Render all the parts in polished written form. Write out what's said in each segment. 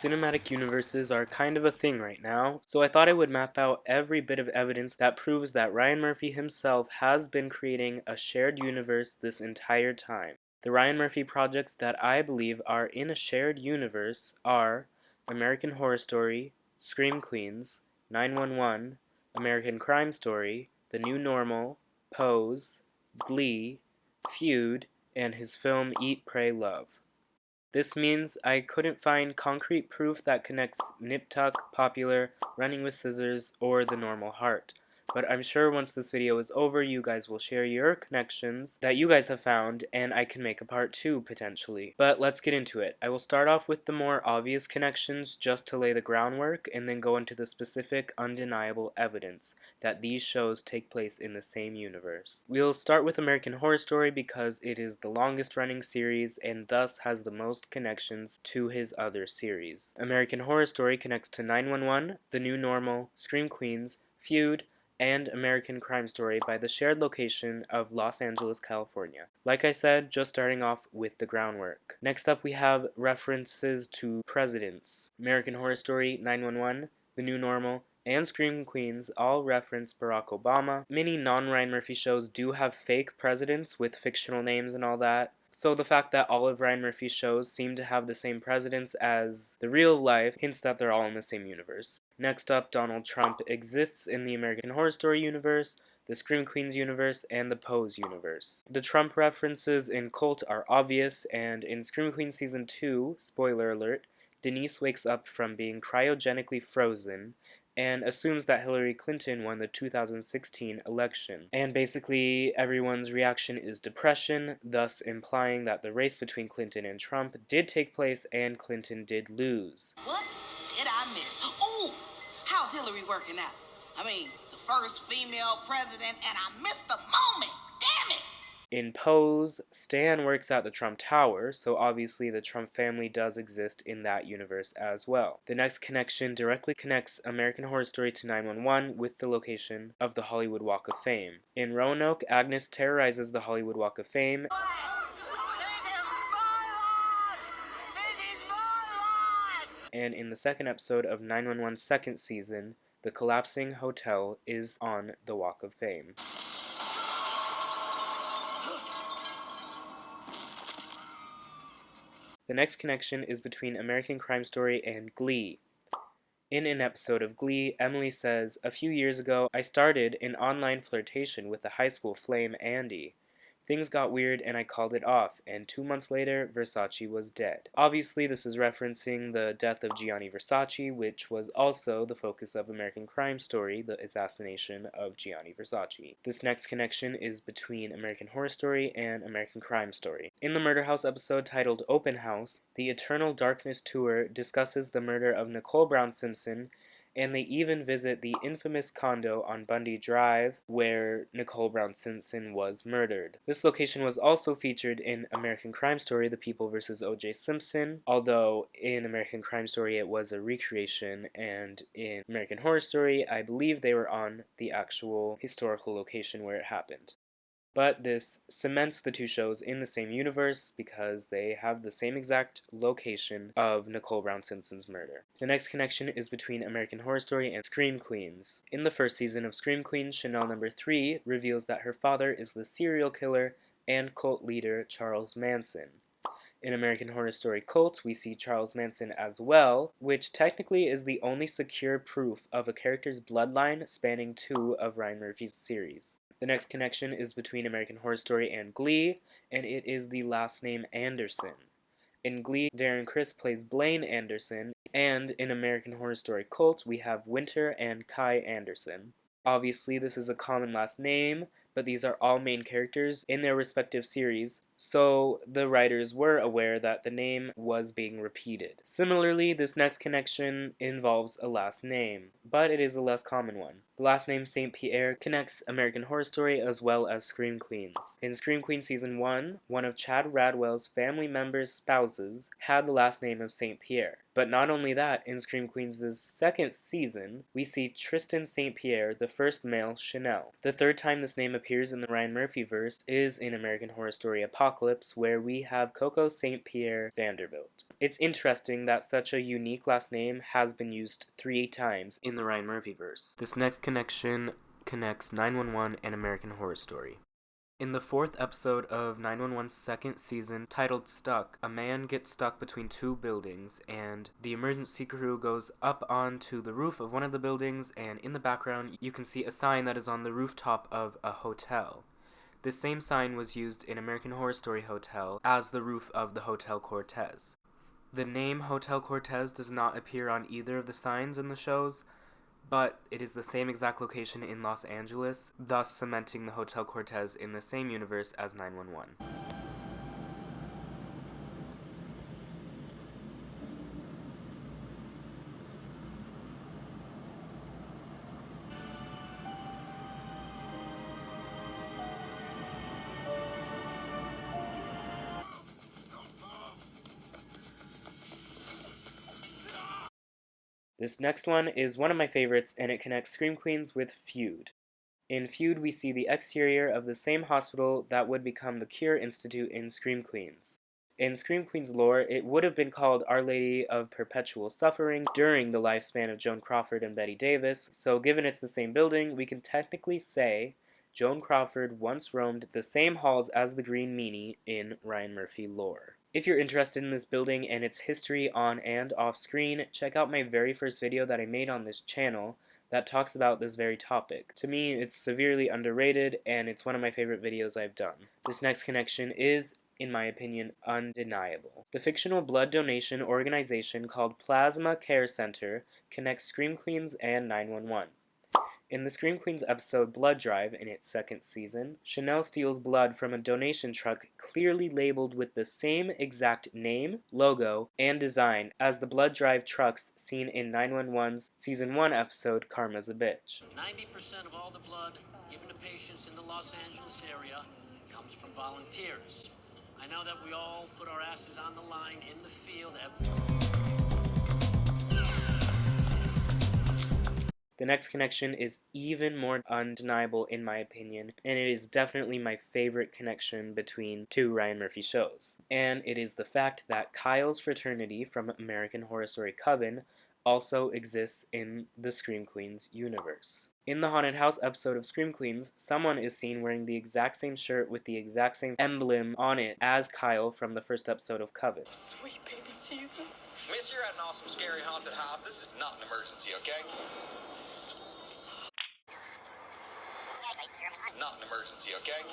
Cinematic universes are kind of a thing right now, so I thought I would map out every bit of evidence that proves that Ryan Murphy himself has been creating a shared universe this entire time. The Ryan Murphy projects that I believe are in a shared universe are American Horror Story, Scream Queens, 911, American Crime Story, The New Normal, Pose, Glee, Feud, and his film Eat, Pray, Love. This means I couldn't find concrete proof that connects Nip Tuck, Popular, Running with Scissors, or The Normal Heart. But I'm sure once this video is over, you guys will share your connections that you guys have found, and I can make a part 2 potentially. But let's get into it. I will start off with the more obvious connections just to lay the groundwork, and then go into the specific, undeniable evidence that these shows take place in the same universe. We'll start with American Horror Story because it is the longest running series and thus has the most connections to his other series. American Horror Story connects to 911, The New Normal, Scream Queens, Feud, and American Crime Story by the shared location of Los Angeles, California. Like I said, just starting off with the groundwork. Next up we have references to presidents. American Horror Story, 911, The New Normal, and Scream Queens all reference Barack Obama. Many non-Ryan Murphy shows do have fake presidents with fictional names and all that. So the fact that all of Ryan Murphy's shows seem to have the same presidents as the real life hints that they're all in the same universe. Next up, Donald Trump exists in the American Horror Story universe, the Scream Queens universe, and the Pose universe. The Trump references in Cult are obvious, and in Scream Queens Season 2, spoiler alert, Denise wakes up from being cryogenically frozen and assumes that Hillary Clinton won the 2016 election. And basically, everyone's reaction is depression, thus implying that the race between Clinton and Trump did take place and Clinton did lose. What did I miss? Ooh, how's Hillary working out? I mean, the first female president, and I missed the moment. Damn it! In Pose, Stan works at the Trump Tower, so obviously the Trump family does exist in that universe as well. The next connection directly connects American Horror Story to 911 with the location of the Hollywood Walk of Fame. In Roanoke, Agnes terrorizes the Hollywood Walk of Fame. And in the second episode of 911's second season, the collapsing hotel is on the Walk of Fame. The next connection is between American Crime Story and Glee. In an episode of Glee, Emily says, "A few years ago, I started an online flirtation with the high school flame Andy. Things got weird and I called it off, and 2 months later, Versace was dead." Obviously, this is referencing the death of Gianni Versace, which was also the focus of American Crime Story, the assassination of Gianni Versace. This next connection is between American Horror Story and American Crime Story. In the Murder House episode titled Open House, the Eternal Darkness Tour discusses the murder of Nicole Brown Simpson, and they even visit the infamous condo on Bundy Drive where Nicole Brown Simpson was murdered. This location was also featured in American Crime Story, The People vs. O.J. Simpson, although in American Crime Story it was a recreation, and in American Horror Story I believe they were on the actual historical location where it happened. But this cements the two shows in the same universe because they have the same exact location of Nicole Brown Simpson's murder. The next connection is between American Horror Story and Scream Queens. In the first season of Scream Queens, Chanel No. 3 reveals that her father is the serial killer and cult leader Charles Manson. In American Horror Story Cult, we see Charles Manson as well, which technically is the only secure proof of a character's bloodline spanning 2 of Ryan Murphy's series. The next connection is between American Horror Story and Glee, and it is the last name Anderson. In Glee, Darren Criss plays Blaine Anderson, and in American Horror Story Cult, we have Winter and Kai Anderson. Obviously, this is a common last name, but these are all main characters in their respective series, so the writers were aware that the name was being repeated. Similarly, this next connection involves a last name, but it is a less common one. The last name St. Pierre connects American Horror Story as well as Scream Queens. In Scream Queens Season 1, one of Chad Radwell's family members' spouses had the last name of St. Pierre. But not only that, in Scream Queens' second season, we see Tristan St. Pierre, the first male Chanel. The third time this name appears in the Ryan Murphy verse is in American Horror Story Apocalypse, Apocalypse, where we have Coco St. Pierre Vanderbilt. It's interesting that such a unique last name has been used 3 times in the Ryan Murphy verse. This next connection connects 911 and American Horror Story. In the 4th episode of 911's 2nd season, titled Stuck, a man gets stuck between 2 buildings, and the emergency crew goes up onto the roof of one of the buildings, and in the background you can see a sign that is on the rooftop of a hotel. This same sign was used in American Horror Story Hotel as the roof of the Hotel Cortez. The name Hotel Cortez does not appear on either of the signs in the shows, but it is the same exact location in Los Angeles, thus cementing the Hotel Cortez in the same universe as 911. This next one is one of my favorites, and it connects Scream Queens with Feud. In Feud, we see the exterior of the same hospital that would become the Cure Institute in Scream Queens. In Scream Queens lore, it would have been called Our Lady of Perpetual Suffering during the lifespan of Joan Crawford and Betty Davis, so given it's the same building, we can technically say Joan Crawford once roamed the same halls as the Green Meanie in Ryan Murphy lore. If you're interested in this building and its history on and off screen, check out my very first video that I made on this channel that talks about this very topic. To me, it's severely underrated, and it's one of my favorite videos I've done. This next connection is, in my opinion, undeniable. The fictional blood donation organization called Plasma Care Center connects Scream Queens and 911. In the Scream Queens episode Blood Drive in its 2nd season, Chanel steals blood from a donation truck clearly labeled with the same exact name, logo, and design as the Blood Drive trucks seen in 911's Season 1 episode Karma's a Bitch. 90% of all the blood given to patients in the Los Angeles area comes from volunteers. I know that we all put our asses on the line in the field The next connection is even more undeniable in my opinion, and it is definitely my favorite connection between 2 Ryan Murphy shows. And it is the fact that Kyle's fraternity from American Horror Story Coven also exists in the Scream Queens universe. In the Haunted House episode of Scream Queens, someone is seen wearing the exact same shirt with the exact same emblem on it as Kyle from the first episode of Coven. Sweet baby Jesus. Miss, you're at an awesome, scary haunted house. This is not an emergency, okay? Not an emergency, okay?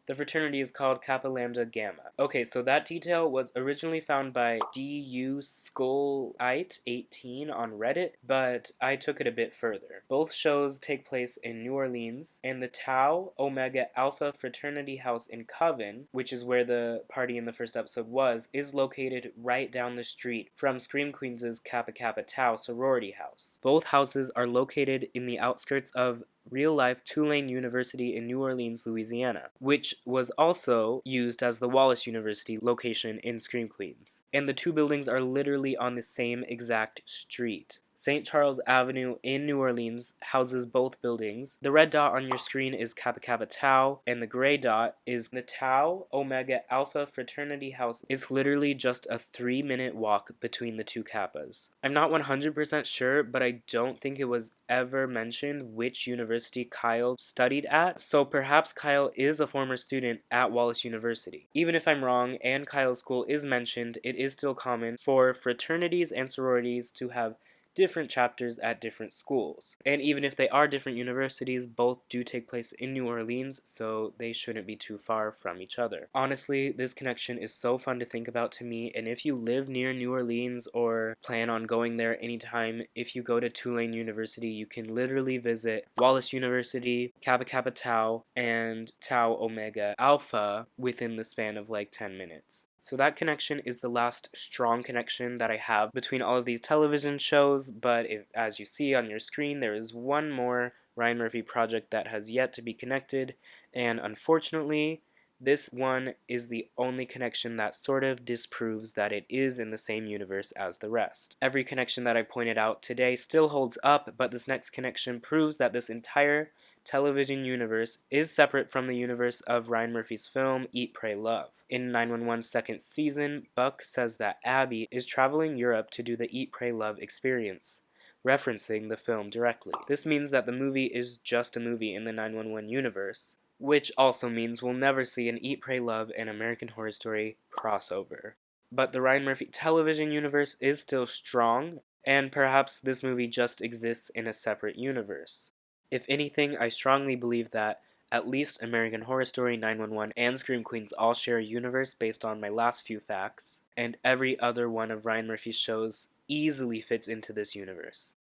The fraternity is called Kappa Lambda Gamma. Okay, so that detail was originally found by DU Skullite18 on Reddit, but I took it a bit further. Both shows take place in New Orleans, and the Tau Omega Alpha fraternity house in Coven, which is where the party in the first episode was, is located right down the street from Scream Queens' Kappa Kappa Tau sorority house. Both houses are located in the outskirts of real-life Tulane University in New Orleans, Louisiana, which was also used as the Wallace University location in Scream Queens. And the 2 buildings are literally on the same exact street. St. Charles Avenue in New Orleans houses both buildings. The red dot on your screen is Kappa Kappa Tau, and the gray dot is the Tau Omega Alpha fraternity house. It's literally just a 3-minute walk between the 2 Kappas. I'm not 100% sure, but I don't think it was ever mentioned which university Kyle studied at, so perhaps Kyle is a former student at Wallace University. Even if I'm wrong and Kyle's school is mentioned, it is still common for fraternities and sororities to have different chapters at different schools. And even if they are different universities, both do take place in New Orleans, so they shouldn't be too far from each other. Honestly, this connection is so fun to think about to me, and if you live near New Orleans or plan on going there anytime, if you go to Tulane University, you can literally visit Wallace University, Kappa Kappa Tau, and Tau Omega Alpha within the span of like 10 minutes. So that connection is the last strong connection that I have between all of these television shows, but as you see on your screen, there is one more Ryan Murphy project that has yet to be connected, and unfortunately, This one is the only connection that sort of disproves that it is in the same universe as the rest. Every connection that I pointed out today still holds up, but this next connection proves that this entire television universe is separate from the universe of Ryan Murphy's film Eat, Pray, Love. In 911's second season, Buck says that Abby is traveling Europe to do the Eat, Pray, Love experience, referencing the film directly. This means that the movie is just a movie in the 911 universe, which also means we'll never see an Eat, Pray, Love and American Horror Story crossover. But the Ryan Murphy television universe is still strong, and perhaps this movie just exists in a separate universe. If anything, I strongly believe that at least American Horror Story, 911, and Scream Queens all share a universe based on my last few facts, and every other one of Ryan Murphy's shows easily fits into this universe.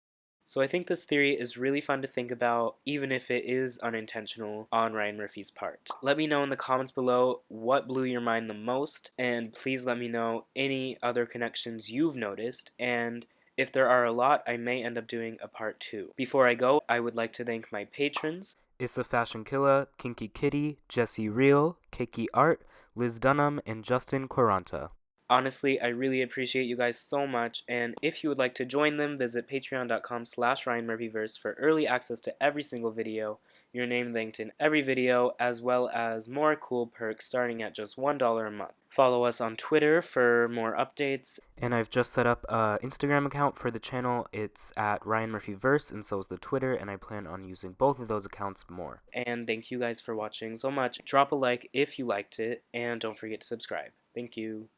So I think this theory is really fun to think about, even if it is unintentional on Ryan Murphy's part. Let me know in the comments below what blew your mind the most, and please let me know any other connections you've noticed, and if there are a lot, I may end up doing a part 2. Before I go, I would like to thank my patrons: Issa Fashion Killa, Kinky Kitty, Jesse Real, Keiki Art, Liz Dunham, and Justin Quaranta. Honestly, I really appreciate you guys so much, and if you would like to join them, visit patreon.com/RyanMurphyverse for early access to every single video, your name linked in every video, as well as more cool perks starting at just $1 a month. Follow us on Twitter for more updates, and I've just set up an Instagram account for the channel. It's at RyanMurphyverse, and so is the Twitter, and I plan on using both of those accounts more. And thank you guys for watching so much. Drop a like if you liked it, and don't forget to subscribe. Thank you.